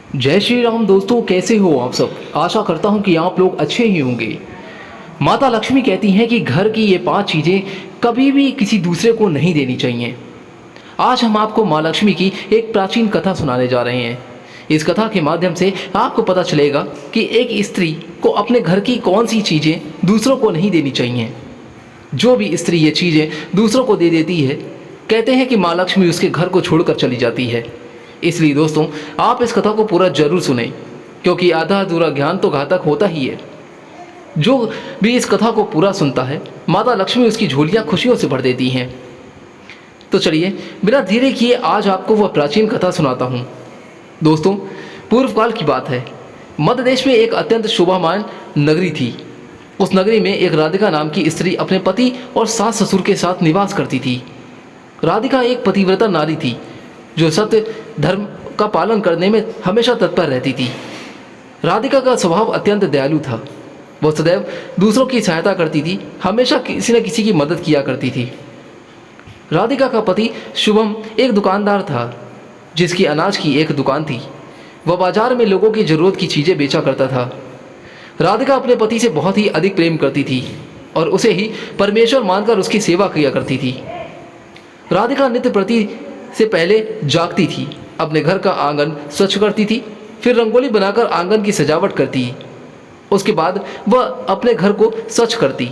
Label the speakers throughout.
Speaker 1: जय श्री राम दोस्तों, कैसे हो आप सब। आशा करता हूं कि आप लोग अच्छे ही होंगे। माता लक्ष्मी कहती हैं कि घर की ये 5 चीज़ें कभी भी किसी दूसरे को नहीं देनी चाहिए। आज हम आपको माँ लक्ष्मी की एक प्राचीन कथा सुनाने जा रहे हैं। इस कथा के माध्यम से आपको पता चलेगा कि एक स्त्री को अपने घर की कौन सी चीज़ें दूसरों को नहीं देनी चाहिए। जो भी स्त्री ये चीज़ें दूसरों को दे देती है, कहते हैं कि माँ लक्ष्मी उसके घर को छोड़कर चली जाती है। इसलिए दोस्तों, आप इस कथा को पूरा जरूर सुने, क्योंकि आधा अधूरा ज्ञान तो घातक होता ही है। जो भी इस कथा को पूरा सुनता है, माता लक्ष्मी उसकी झोलियां खुशियों से भर देती हैं। तो चलिए बिना धीरे किए आज आपको वह प्राचीन कथा सुनाता हूँ। दोस्तों, पूर्व काल की बात है। मध्य देश में एक अत्यंत शोभामान नगरी थी। उस नगरी में एक राधिका नाम की स्त्री अपने पति और सास ससुर के साथ निवास करती थी। राधिका एक पतिव्रता नारी थी जो सत्य धर्म का पालन करने में हमेशा तत्पर रहती थी। राधिका का स्वभाव अत्यंत दयालु था। वह सदैव दूसरों की सहायता करती थी, हमेशा किसी न किसी की मदद किया करती थी। राधिका का पति शुभम एक दुकानदार था जिसकी अनाज की एक दुकान थी। वह बाजार में लोगों की ज़रूरत की चीज़ें बेचा करता था। राधिका अपने पति से बहुत ही अधिक प्रेम करती थी और उसे ही परमेश्वर मानकर उसकी सेवा किया करती थी। राधिका नित्य प्रति से पहले जागती थी, अपने घर का आंगन स्वच्छ करती थी, फिर रंगोली बनाकर आंगन की सजावट करती। उसके बाद वह अपने घर को स्वच्छ करती।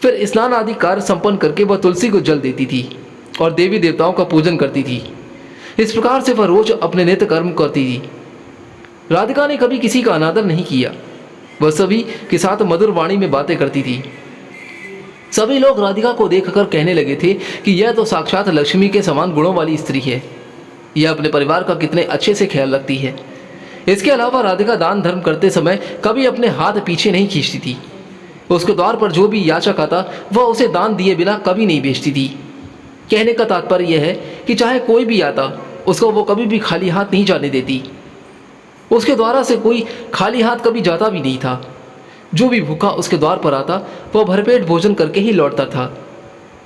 Speaker 1: फिर स्नान आदि कार्य संपन्न करके वह तुलसी को जल देती थी और देवी देवताओं का पूजन करती थी। इस प्रकार से वह रोज अपने नित्य कर्म करती थी। राधिका ने कभी किसी का अनादर नहीं किया। वह सभी के साथ मधुर वाणी में बातें करती थी। सभी लोग राधिका को देखकर कहने लगे थे कि यह तो साक्षात लक्ष्मी के समान गुणों वाली स्त्री है। यह अपने परिवार का कितने अच्छे से ख्याल रखती है। इसके अलावा राधिका दान धर्म करते समय कभी अपने हाथ पीछे नहीं खींचती थी। उसके द्वार पर जो भी याचक आता वह उसे दान दिए बिना कभी नहीं भेजती थी। कहने का तात्पर्य यह है कि चाहे कोई भी आता, उसको वो कभी भी खाली हाथ नहीं जाने देती। उसके द्वारा से कोई खाली हाथ कभी जाता भी नहीं था। जो भी भूखा उसके द्वार पर आता वह भरपेट भोजन करके ही लौटता था,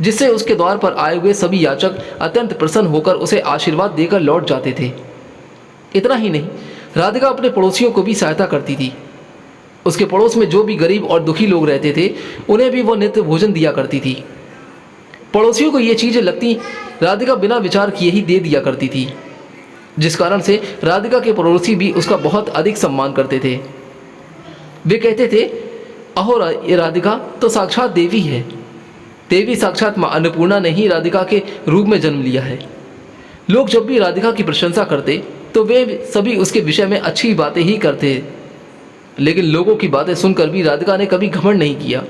Speaker 1: जिससे उसके द्वार पर आए हुए सभी याचक अत्यंत प्रसन्न होकर उसे आशीर्वाद देकर लौट जाते थे। इतना ही नहीं, राधिका अपने पड़ोसियों को भी सहायता करती थी। उसके पड़ोस में जो भी गरीब और दुखी लोग रहते थे उन्हें भी वह नित्य भोजन दिया करती थी। पड़ोसियों को ये चीज़ें लगती, राधिका बिना विचार किए ही दे दिया करती थी, जिस कारण से राधिका के पड़ोसी भी उसका बहुत अधिक सम्मान करते थे। वे कहते थे, अहो ये राधिका तो साक्षात देवी है। देवी साक्षात माँ अन्नपूर्णा ने ही राधिका के रूप में जन्म लिया है। लोग जब भी राधिका की प्रशंसा करते तो वे सभी उसके विषय में अच्छी बातें ही करते, लेकिन लोगों की बातें सुनकर भी राधिका ने कभी घमंड नहीं किया।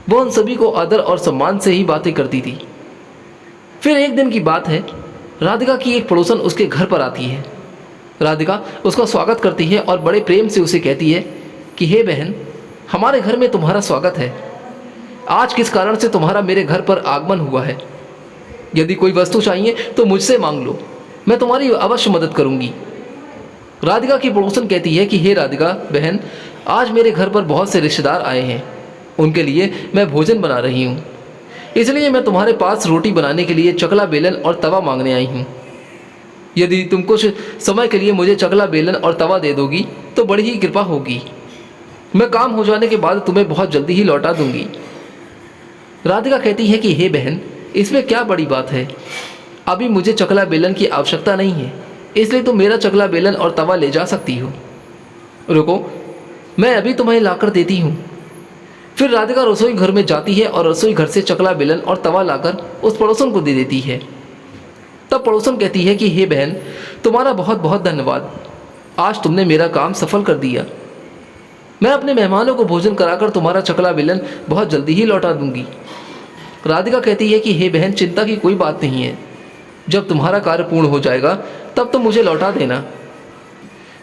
Speaker 1: वह उन सभी को आदर और सम्मान से ही बातें करती थी। फिर एक दिन की बात है, राधिका की एक पड़ोसन उसके घर पर आती है। राधिका उसका स्वागत करती है और बड़े प्रेम से उसे कहती है कि हे बहन, हमारे घर में तुम्हारा स्वागत है। आज किस कारण से तुम्हारा मेरे घर पर आगमन हुआ है? यदि कोई वस्तु चाहिए तो मुझसे मांग लो, मैं तुम्हारी अवश्य मदद करूंगी। राधिका की पड़ोसन कहती है कि हे राधिका बहन, आज मेरे घर पर बहुत से रिश्तेदार आए हैं। उनके लिए मैं भोजन बना रही हूँ, इसलिए मैं तुम्हारे पास रोटी बनाने के लिए चकला बेलन और तवा मांगने आई हूँ। यदि तुम कुछ समय के लिए मुझे चकला बेलन और तवा दे दोगी तो बड़ी ही कृपा होगी। मैं काम हो जाने के बाद तुम्हें बहुत जल्दी ही लौटा दूंगी। राधिका कहती है कि हे बहन, इसमें क्या बड़ी बात है? अभी मुझे चकला बेलन की आवश्यकता नहीं है, इसलिए तुम मेरा चकला बेलन और तवा ले जा सकती हो। रुको, मैं अभी तुम्हें लाकर देती हूँ। फिर राधिका रसोई घर में जाती है और रसोई घर से चकला बेलन और तवा लाकर उस पड़ोसन को दे देती है। तब पड़ोसन कहती है कि हे बहन, तुम्हारा बहुत बहुत धन्यवाद। आज तुमने मेरा काम सफल कर दिया। मैं अपने मेहमानों को भोजन कराकर तुम्हारा चकला बेलन बहुत जल्दी ही लौटा दूंगी। राधिका कहती है कि हे बहन, चिंता की कोई बात नहीं है। जब तुम्हारा कार्य पूर्ण हो जाएगा तब तुम मुझे लौटा देना।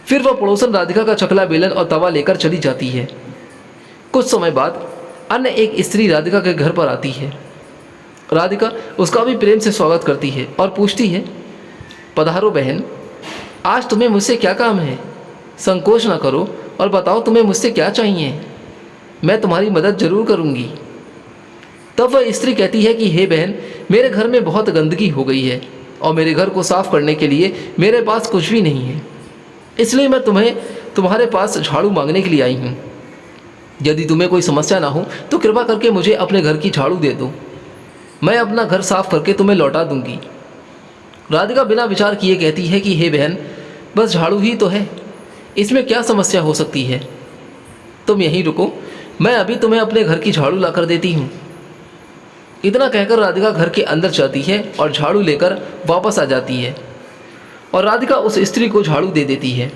Speaker 1: फिर वह पड़ोसन राधिका का चकला बेलन और तवा लेकर चली जाती है। कुछ समय बाद अन्य एक स्त्री राधिका के घर पर आती है। राधिका उसका भी प्रेम से स्वागत करती है और पूछती है, पधारो बहन, आज तुम्हें मुझसे क्या काम है? संकोच न करो और बताओ तुम्हें मुझसे क्या चाहिए, मैं तुम्हारी मदद जरूर करूंगी। तब वह स्त्री कहती है कि हे बहन, मेरे घर में बहुत गंदगी हो गई है और मेरे घर को साफ करने के लिए मेरे पास कुछ भी नहीं है। इसलिए मैं तुम्हारे पास झाड़ू मांगने के लिए आई हूँ। यदि तुम्हें कोई समस्या ना हो तो कृपा करके मुझे अपने घर की झाड़ू दे दो। मैं अपना घर साफ करके तुम्हें लौटा दूंगी। राधिका बिना विचार किए कहती है कि हे बहन, बस झाड़ू ही तो है, इसमें क्या समस्या हो सकती है। तुम यहीं रुको, मैं अभी तुम्हें अपने घर की झाड़ू ला कर देती हूँ। इतना कहकर राधिका घर के अंदर जाती है और झाड़ू लेकर वापस आ जाती है और राधिका उस स्त्री को झाड़ू दे देती है।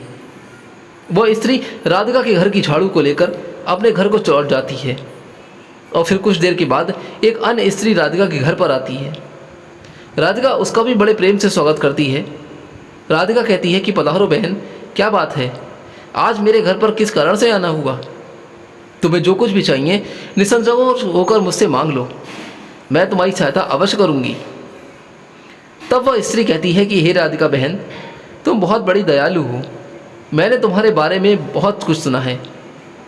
Speaker 1: वह स्त्री राधिका के घर की झाड़ू को लेकर अपने घर को लौट जाती है और फिर कुछ देर के बाद एक अन्य स्त्री राधिका के घर पर आती है। राधिका उसका भी बड़े प्रेम से स्वागत करती है। राधिका कहती है कि पधारो बहन, क्या बात है, आज मेरे घर पर किस कारण से आना हुआ। तुम्हें जो कुछ भी चाहिए निसंकोच होकर मुझसे मांग लो, मैं तुम्हारी सहायता अवश्य करूंगी। तब वह स्त्री कहती है कि हे राधिका बहन, तुम बहुत बड़ी दयालु हो। मैंने तुम्हारे बारे में बहुत कुछ सुना है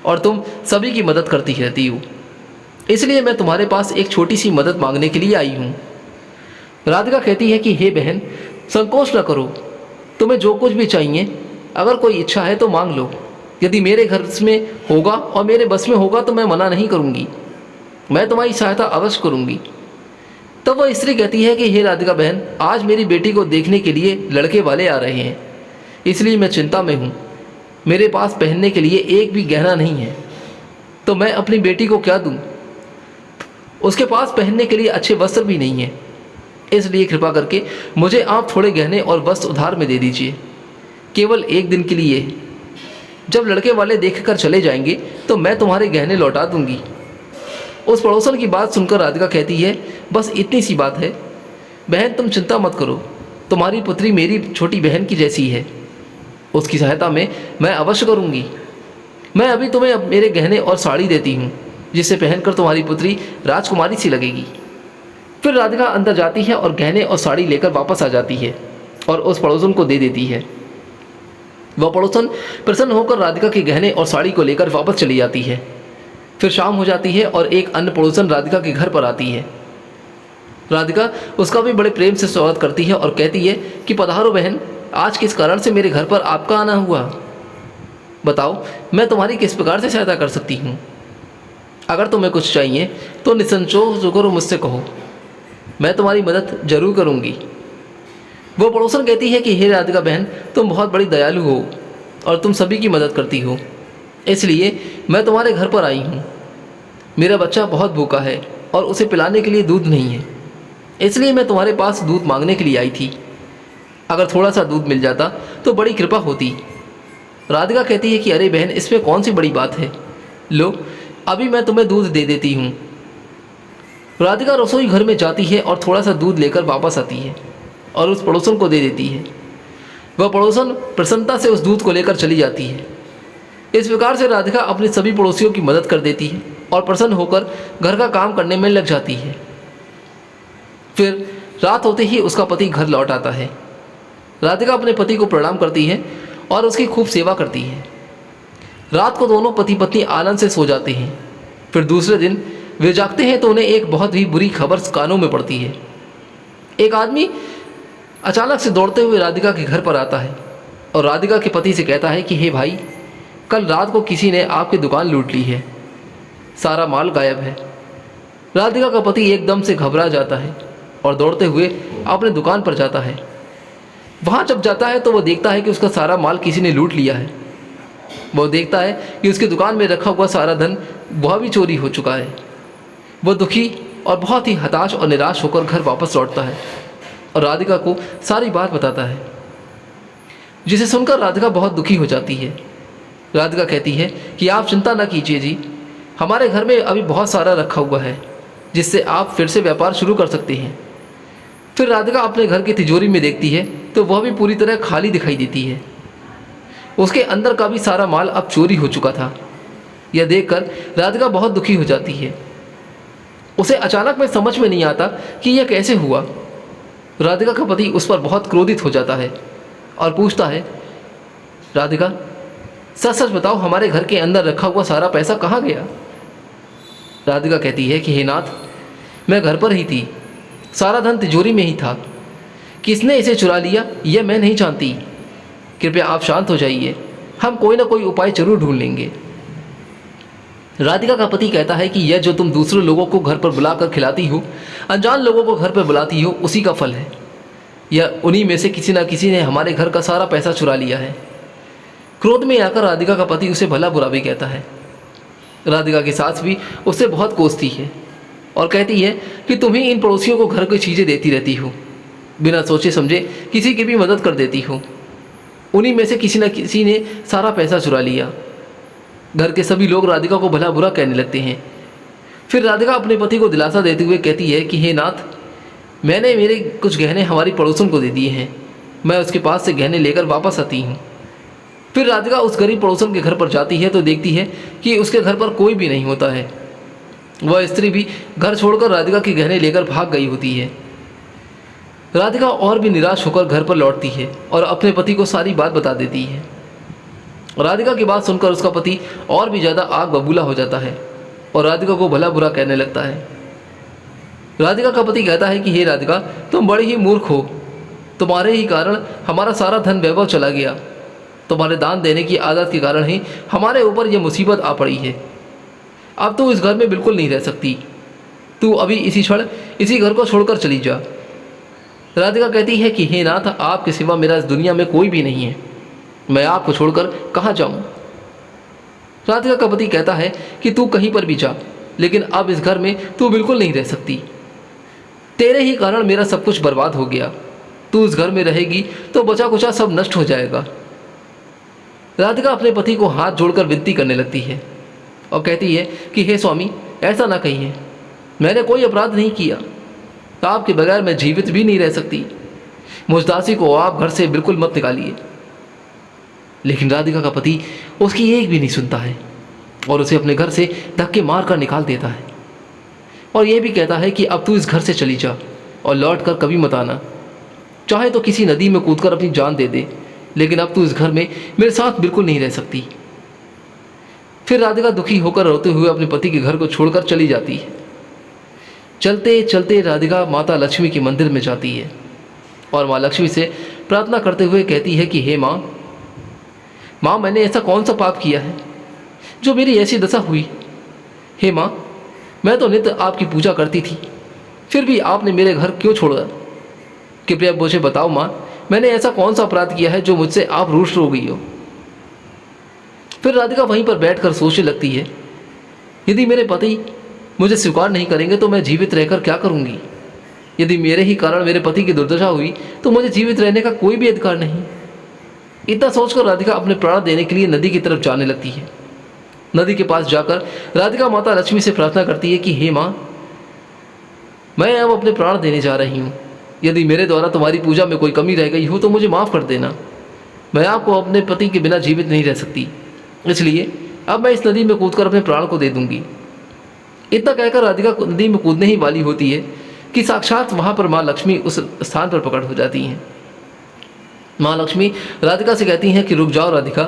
Speaker 1: और तुम सभी की मदद करती रहती हो, इसलिए मैं तुम्हारे पास एक छोटी सी मदद मांगने के लिए आई हूँ। राधिका कहती है कि हे बहन, संकोच न करो, तुम्हें जो कुछ भी चाहिए अगर कोई इच्छा है तो मांग लो। यदि मेरे घर में होगा और मेरे बस में होगा तो मैं मना नहीं करूँगी, मैं तुम्हारी सहायता अवश्य करूँगी। तब वह स्त्री कहती है कि हे राधिका बहन, आज मेरी बेटी को देखने के लिए लड़के वाले आ रहे हैं, इसलिए मैं चिंता में हूँ। मेरे पास पहनने के लिए एक भी गहना नहीं है, तो मैं अपनी बेटी को क्या दूँ। उसके पास पहनने के लिए अच्छे वस्त्र भी नहीं है, इसलिए कृपा करके मुझे आप थोड़े गहने और वस्त्र उधार में दे दीजिए, केवल एक दिन के लिए। जब लड़के वाले देखकर चले जाएंगे तो मैं तुम्हारे गहने लौटा दूंगी। उस पड़ोसन की बात सुनकर राधिका कहती है, बस इतनी सी बात है बहन, तुम चिंता मत करो, तुम्हारी पुत्री मेरी छोटी बहन की जैसी है, उसकी सहायता में मैं अवश्य करूंगी। मैं अभी तुम्हें मेरे गहने और साड़ी देती हूँ, जिसे पहनकर तुम्हारी पुत्री राजकुमारी सी लगेगी। फिर राधिका अंदर जाती है और गहने और साड़ी लेकर वापस आ जाती है और उस पड़ोसन को दे देती है। वह पड़ोसन प्रसन्न होकर राधिका के गहने और साड़ी को लेकर वापस चली जाती है। फिर शाम हो जाती है और एक अन्य पड़ोसन राधिका के घर पर आती है। राधिका उसका भी बड़े प्रेम से स्वागत करती है और कहती है कि पधारो बहन, आज किस कारण से मेरे घर पर आपका आना हुआ, बताओ मैं तुम्हारी किस प्रकार से सहायता कर सकती हूँ। अगर तुम्हें कुछ चाहिए तो निसंकोच होकर मुझसे कहो, मैं तुम्हारी मदद जरूर करूँगी। वो पड़ोसन कहती है कि हे राधिका बहन, तुम बहुत बड़ी दयालु हो और तुम सभी की मदद करती हो, इसलिए मैं तुम्हारे घर पर आई हूँ। मेरा बच्चा बहुत भूखा है और उसे पिलाने के लिए दूध नहीं है, इसलिए मैं तुम्हारे पास दूध मांगने के लिए आई थी। अगर थोड़ा सा दूध मिल जाता तो बड़ी कृपा होती। राधिका कहती है कि अरे बहन, इसमें कौन सी बड़ी बात है, लो अभी मैं तुम्हें दूध दे देती हूँ। राधिका रसोई घर में जाती है और थोड़ा सा दूध लेकर वापस आती है और उस पड़ोसन को दे देती है। वह पड़ोसन प्रसन्नता से उस दूध को लेकर चली जाती है। इस प्रकार से राधिका अपने सभी पड़ोसियों की मदद कर देती है और प्रसन्न होकर घर का काम करने में लग जाती है। फिर रात होते ही उसका पति घर लौट आता है। राधिका अपने पति को प्रणाम करती है और उसकी खूब सेवा करती है। रात को दोनों पति पत्नी आनंद से सो जाते हैं। फिर दूसरे दिन वे जागते हैं तो उन्हें एक बहुत ही बुरी खबर कानों में पड़ती है। एक आदमी अचानक से दौड़ते हुए राधिका के घर पर आता है और राधिका के पति से कहता है कि हे भाई, कल रात को किसी ने आपकी दुकान लूट ली है, सारा माल गायब है। राधिका का पति एकदम से घबरा जाता है और दौड़ते हुए अपने दुकान पर जाता है। वहाँ जब जाता है तो वह देखता है कि उसका सारा माल किसी ने लूट लिया है। वह देखता है कि उसकी दुकान में रखा हुआ सारा धन वह भी चोरी हो चुका है। वह दुखी और बहुत ही हताश और निराश होकर घर वापस लौटता है और राधिका को सारी बात बताता है, जिसे सुनकर राधिका बहुत दुखी हो जाती है। राधिका कहती है कि आप चिंता न कीजिए जी, हमारे घर में अभी बहुत सारा रखा हुआ है, जिससे आप फिर से व्यापार शुरू कर सकते हैं। फिर राधिका अपने घर की तिजोरी में देखती है तो वह भी पूरी तरह खाली दिखाई देती है। उसके अंदर का भी सारा माल अब चोरी हो चुका था। यह देखकर राधिका बहुत दुखी हो जाती है। उसे अचानक में समझ में नहीं आता कि यह कैसे हुआ। राधिका का पति उस पर बहुत क्रोधित हो जाता है और पूछता है, राधिका सच सच बताओ, हमारे घर के अंदर रखा हुआ सारा पैसा कहाँ गया। राधिका कहती है कि हे नाथ, मैं घर पर ही थी, सारा धन तिजोरी में ही था, किसने इसे चुरा लिया यह मैं नहीं जानती। कृपया आप शांत हो जाइए, हम कोई ना कोई उपाय जरूर ढूंढ लेंगे। राधिका का पति कहता है कि यह जो तुम दूसरे लोगों को घर पर बुलाकर खिलाती हो, अनजान लोगों को घर पर बुलाती हो, उसी का फल है। यह उन्हीं में से किसी न किसी ने हमारे घर का सारा पैसा चुरा लिया है। क्रोध में आकर राधिका का पति उसे भला बुरा भी कहता है। राधिका की सास भी उससे बहुत कोसती है और कहती है कि तुम ही इन पड़ोसियों को घर की चीज़ें देती रहती हो, बिना सोचे समझे किसी की भी मदद कर देती हो। उन्हीं में से किसी न किसी ने सारा पैसा चुरा लिया। घर के सभी लोग राधिका को भला बुरा कहने लगते हैं। फिर राधिका अपने पति को दिलासा देते हुए कहती है कि हे नाथ, मैंने मेरे कुछ गहने हमारी पड़ोसन को दे दिए हैं, मैं उसके पास से गहने लेकर वापस आती हूँ। फिर राधिका उस गरीब पड़ोसन के घर पर जाती है तो देखती है कि उसके घर पर कोई भी नहीं होता है। वह स्त्री भी घर छोड़कर राधिका के गहने लेकर भाग गई होती है। राधिका और भी निराश होकर घर पर लौटती है और अपने पति को सारी बात बता देती है। राधिका की बात सुनकर उसका पति और भी ज़्यादा आग बबूला हो जाता है और राधिका को भला बुरा कहने लगता है। राधिका का पति कहता है कि हे राधिका, तुम बड़ी ही मूर्ख हो, तुम्हारे ही कारण हमारा सारा धन वैभव चला गया। तुम्हारे दान देने की आदत के कारण ही हमारे ऊपर यह मुसीबत आ पड़ी है। अब तू इस घर में बिल्कुल नहीं रह सकती, तू अभी इसी क्षण इसी घर को छोड़कर चली जा। राधिका कहती है कि हे नाथ, आपके सिवा मेरा इस दुनिया में कोई भी नहीं है, मैं आपको छोड़कर कहाँ जाऊँ। राधिका का पति कहता है कि तू कहीं पर भी जा, लेकिन अब इस घर में तू बिल्कुल नहीं रह सकती। तेरे ही कारण मेरा सब कुछ बर्बाद हो गया, तू इस घर में रहेगी तो बचा कुचा सब नष्ट हो जाएगा। राधिका अपने पति को हाथ जोड़कर विनती करने लगती है और कहती है कि हे स्वामी, ऐसा ना कहिए, मैंने कोई अपराध नहीं किया, आपके बगैर मैं जीवित भी नहीं रह सकती, मुझ दासी को आप घर से बिल्कुल मत निकालिए। लेकिन राधिका का पति उसकी एक भी नहीं सुनता है और उसे अपने घर से धक्के मार कर निकाल देता है और यह भी कहता है कि अब तू इस घर से चली जा और लौट कर कभी मत आना, चाहे तो किसी नदी में कूदकर अपनी जान दे दे, लेकिन अब तू इस घर में मेरे साथ बिल्कुल नहीं रह सकती। फिर राधिका दुखी होकर रोते हुए अपने पति के घर को छोड़कर चली जाती है। चलते चलते राधिका माता लक्ष्मी के मंदिर में जाती है और माँ लक्ष्मी से प्रार्थना करते हुए कहती है कि हे माँ, मैंने ऐसा कौन सा पाप किया है जो मेरी ऐसी दशा हुई। हे माँ, मैं तो नित्य आपकी पूजा करती थी, फिर भी आपने मेरे घर क्यों छोड़ा। कृपया मुझे बताओ माँ, मैंने ऐसा कौन सा अपराध किया है जो मुझसे आप रुष्ट हो गई हो। फिर राधिका वहीं पर बैठकर सोचने लगती है, यदि मेरे पति मुझे स्वीकार नहीं करेंगे तो मैं जीवित रहकर क्या करूँगी। यदि मेरे ही कारण मेरे पति की दुर्दशा हुई तो मुझे जीवित रहने का कोई भी अधिकार नहीं। इतना सोचकर राधिका अपने प्राण देने के लिए नदी की तरफ जाने लगती है। नदी के पास जाकर राधिका माता लक्ष्मी से प्रार्थना करती है कि हे माँ, मैं अब अपने प्राण देने जा रही हूँ, यदि मेरे द्वारा तुम्हारी पूजा में कोई कमी रह गई हो तो मुझे माफ़ कर देना। मैं आपको अपने पति के बिना जीवित नहीं रह सकती, इसलिए अब मैं इस नदी में कूदकर अपने प्राण को दे दूंगी। इतना कहकर राधिका नदी में कूदने ही वाली होती है कि साक्षात वहाँ पर माँ लक्ष्मी उस स्थान पर प्रकट हो जाती हैं। माँ लक्ष्मी राधिका से कहती हैं कि रुक जाओ राधिका,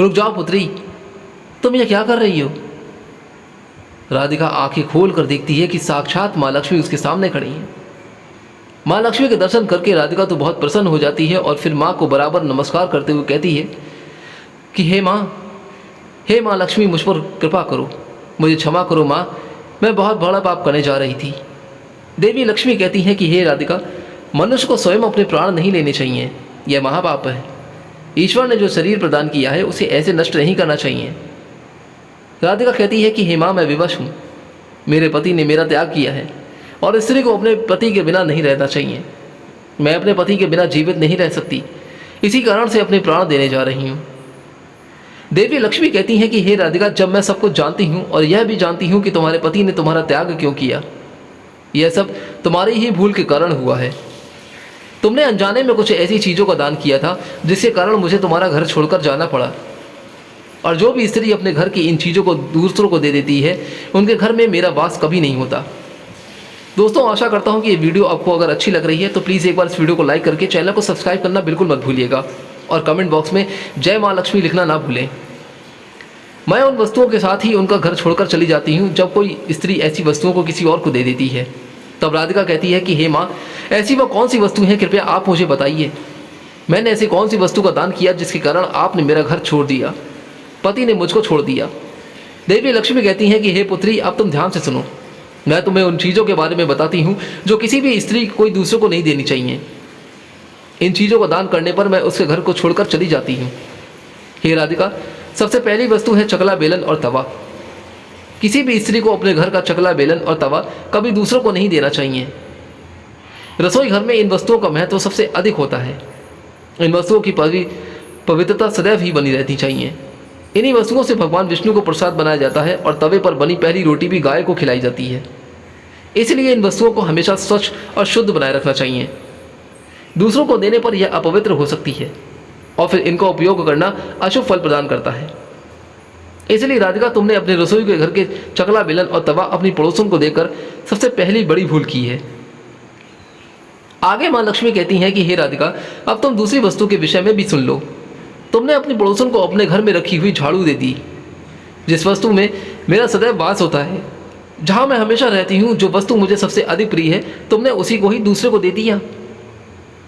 Speaker 1: रुक जाओ पुत्री, तुम यह क्या कर रही हो। राधिका आंखें खोल कर देखती है कि साक्षात माँ लक्ष्मी उसके सामने खड़ी हैं। माँ लक्ष्मी के दर्शन करके राधिका तो बहुत प्रसन्न हो जाती है और फिर माँ को बराबर नमस्कार करते हुए कहती है कि हे माँ लक्ष्मी, मुझ पर कृपा करो, मुझे क्षमा करो माँ, मैं बहुत बड़ा पाप करने जा रही थी। देवी लक्ष्मी कहती हैं कि हे राधिका, मनुष्य को स्वयं अपने प्राण नहीं लेने चाहिए, यह महापाप है। ईश्वर ने जो शरीर प्रदान किया है उसे ऐसे नष्ट नहीं करना चाहिए। राधिका कहती है कि हे माँ, मैं विवश हूँ, मेरे पति ने मेरा त्याग किया है और स्त्री को अपने पति के बिना नहीं रहना चाहिए। मैं अपने पति के बिना जीवित नहीं रह सकती, इसी कारण से अपने प्राण देने जा रही हूँ। देवी लक्ष्मी कहती हैं कि हे राधिका, जब मैं सब कुछ जानती हूँ और यह भी जानती हूँ कि तुम्हारे पति ने तुम्हारा त्याग क्यों किया, यह सब तुम्हारी ही भूल के कारण हुआ है। तुमने अनजाने में कुछ ऐसी चीज़ों का दान किया था जिसके कारण मुझे तुम्हारा घर छोड़कर जाना पड़ा। और जो भी स्त्री अपने घर की इन चीज़ों को दूसरों को दे देती है, उनके घर में मेरा वास कभी नहीं होता। दोस्तों, आशा करता हूँ कि ये वीडियो आपको अगर अच्छी लग रही है तो प्लीज़ एक बार इस वीडियो को लाइक करके चैनल को सब्सक्राइब करना बिल्कुल मत भूलिएगा और कमेंट बॉक्स में जय माँ लक्ष्मी लिखना ना भूलें। मैं उन वस्तुओं के साथ ही उनका घर छोड़कर चली जाती हूँ जब कोई स्त्री ऐसी वस्तुओं को किसी और को दे देती है। तब राधिका कहती है कि हे माँ, ऐसी वह कौन सी वस्तु है, कृपया आप मुझे बताइए। मैंने ऐसी कौन सी वस्तु का दान किया जिसके कारण आपने मेरा घर छोड़ दिया, पति ने मुझको छोड़ दिया। देवी लक्ष्मी कहती हैं कि हे पुत्री, अब तुम ध्यान से सुनो। मैं तुम्हें उन चीज़ों के बारे में बताती हूँ जो किसी भी स्त्री कोई दूसरे को नहीं देनी चाहिए। इन चीज़ों का दान करने पर मैं उसके घर को छोड़कर चली जाती हूँ। हे राधिका, सबसे पहली वस्तु है चकला बेलन और तवा। किसी भी स्त्री को अपने घर का चकला बेलन और तवा कभी दूसरों को नहीं देना चाहिए। रसोई घर में इन वस्तुओं का महत्व सबसे अधिक होता है। इन वस्तुओं की पवित्रता सदैव ही बनी रहनी चाहिए। इन्हीं वस्तुओं से भगवान विष्णु को प्रसाद बनाया जाता है और तवे पर बनी पहली रोटी भी गाय को खिलाई जाती है। इसलिए इन वस्तुओं को हमेशा स्वच्छ और शुद्ध बनाए रखना चाहिए। दूसरों को देने पर यह अपवित्र हो सकती है और फिर इनका उपयोग करना अशुभ फल प्रदान करता है। इसलिए राधिका, तुमने अपने रसोई के घर के चकला बेलन और तवा अपनी पड़ोसन को देकर सबसे पहली बड़ी भूल की है। आगे माँ लक्ष्मी कहती हैं कि हे राधिका, अब तुम दूसरी वस्तु के विषय में भी सुन लो। तुमने अपनी पड़ोसन को अपने घर में रखी हुई झाड़ू दे दी। जिस वस्तु में मेरा सदैव वास होता है, जहाँ मैं हमेशा रहती हूँ, जो वस्तु मुझे सबसे अधिक प्रिय है, तुमने उसी को ही दूसरे को दे दिया।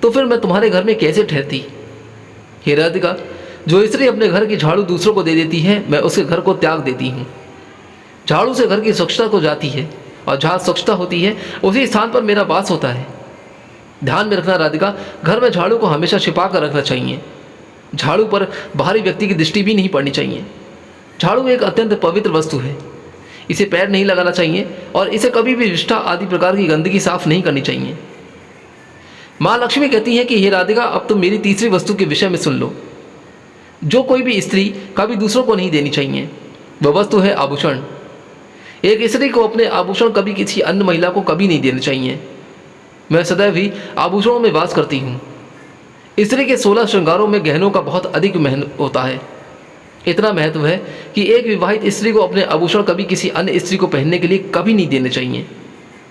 Speaker 1: तो फिर मैं तुम्हारे घर में कैसे ठहरती? हे राधिका, जो स्त्री अपने घर की झाड़ू दूसरों को दे देती है, मैं उसके घर को त्याग देती हूँ। झाड़ू से घर की स्वच्छता को जाती है और जहाँ स्वच्छता होती है उसी स्थान पर मेरा वास होता है। ध्यान में रखना राधिका, घर में झाड़ू को हमेशा छिपा कर रखना चाहिए। झाड़ू पर बाहरी व्यक्ति की दृष्टि भी नहीं पड़नी चाहिए। झाड़ू एक अत्यंत पवित्र वस्तु है। इसे पैर नहीं लगाना चाहिए और इसे कभी भी विष्ठा आदि प्रकार की गंदगी साफ नहीं करनी चाहिए। माँ लक्ष्मी कहती हैं कि हे राधिका, अब तुम मेरी तीसरी वस्तु के विषय में सुन लो, जो कोई भी स्त्री कभी दूसरों को नहीं देनी चाहिए। वह वस्तु है आभूषण। एक स्त्री को अपने आभूषण कभी किसी अन्य महिला को कभी नहीं देने चाहिए। मैं सदैव ही आभूषणों में वास करती हूँ। स्त्री के 16 श्रृंगारों में गहनों का बहुत अधिक महत्व होता है। इतना महत्व है कि एक विवाहित स्त्री को अपने आभूषण कभी किसी अन्य स्त्री को पहनने के लिए कभी नहीं देने चाहिए।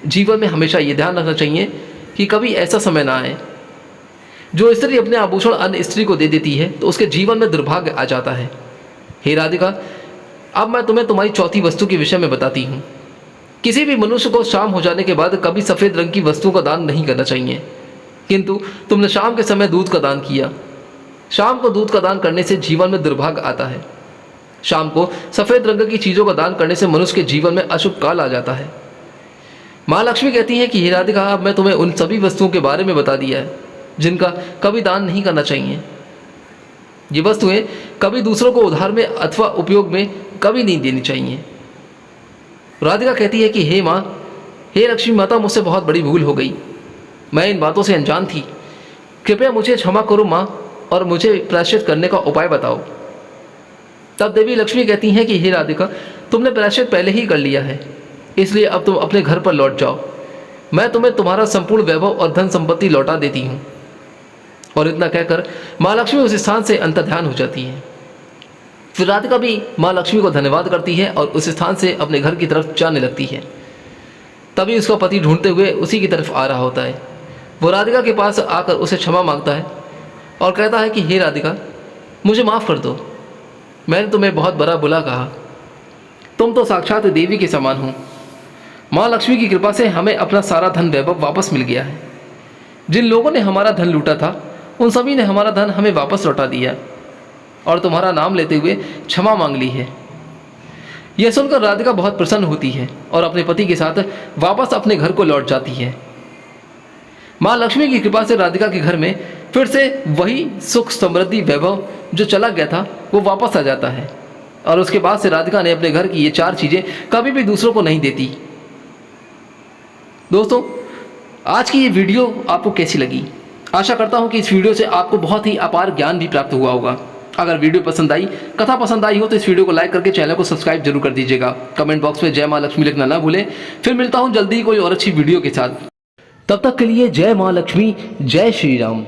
Speaker 1: जीवन में हमेशा ये ध्यान रखना चाहिए कि कभी ऐसा समय ना आए जो स्त्री अपने आभूषण अन्य स्त्री को दे देती है तो उसके जीवन में दुर्भाग्य आ जाता है। हे राधिका, अब मैं तुम्हें तुम्हारी चौथी वस्तु के विषय में बताती हूँ। किसी भी मनुष्य को शाम हो जाने के बाद कभी सफ़ेद रंग की वस्तु का दान नहीं करना चाहिए, किंतु तुमने शाम के समय दूध का दान किया। शाम को दूध का दान करने से जीवन में दुर्भाग्य आता है। शाम को सफ़ेद रंग की चीज़ों का दान करने से मनुष्य के जीवन में अशुभ काल आ जाता है। माँ लक्ष्मी कहती हैं कि हे राधिका, अब मैं तुम्हें उन सभी वस्तुओं के बारे में बता दिया है जिनका कभी दान नहीं करना चाहिए। ये वस्तुएं कभी दूसरों को उधार में अथवा उपयोग में कभी नहीं देनी चाहिए। राधिका कहती है कि हे माँ, हे लक्ष्मी माता, मुझसे बहुत बड़ी भूल हो गई। मैं इन बातों से अनजान थी। कृपया मुझे क्षमा करो माँ और मुझे प्रायश्चित करने का उपाय बताओ। तब देवी लक्ष्मी कहती हैं कि हे राधिका, तुमने प्रायश्चित पहले ही कर लिया है, इसलिए अब तुम अपने घर पर लौट जाओ। मैं तुम्हें तुम्हारा संपूर्ण वैभव और धन संपत्ति लौटा देती हूँ। और इतना कहकर माँ लक्ष्मी उस स्थान से अंतर्ध्यान हो जाती है। फिर राधिका भी माँ लक्ष्मी को धन्यवाद करती है और उस स्थान से अपने घर की तरफ जाने लगती है। तभी उसका पति ढूंढते हुए उसी की तरफ आ रहा होता है। वो राधिका के पास आकर उसे क्षमा मांगता है और कहता है कि हे राधिका, मुझे माफ़ कर दो। मैंने तुम्हें बहुत बड़ा बुरा कहा। तुम तो साक्षात देवी के समान हो। माँ लक्ष्मी की कृपा से हमें अपना सारा धन वैभव वापस मिल गया है। जिन लोगों ने हमारा धन लूटा था उन सभी ने हमारा धन हमें वापस लौटा दिया और तुम्हारा नाम लेते हुए क्षमा मांग ली है। यह सुनकर राधिका बहुत प्रसन्न होती है और अपने पति के साथ वापस अपने घर को लौट जाती है। माँ लक्ष्मी की कृपा से राधिका के घर में फिर से वही सुख, समृद्धि, वैभव जो चला गया था वो वापस आ जाता है। और उसके बाद से राधिका ने अपने घर की ये 4 चीज़ें कभी भी दूसरों को नहीं देती। दोस्तों, आज की ये वीडियो आपको कैसी लगी? आशा करता हूँ कि इस वीडियो से आपको बहुत ही अपार ज्ञान भी प्राप्त हुआ होगा। अगर वीडियो पसंद आई, कथा पसंद आई हो तो इस वीडियो को लाइक करके चैनल को सब्सक्राइब जरूर कर दीजिएगा। कमेंट बॉक्स में जय माँ लक्ष्मी लिखना ना भूलें। फिर मिलता हूँ जल्दी ही कोई और अच्छी वीडियो के साथ। तब तक के लिए जय माँ लक्ष्मी, जय श्री राम।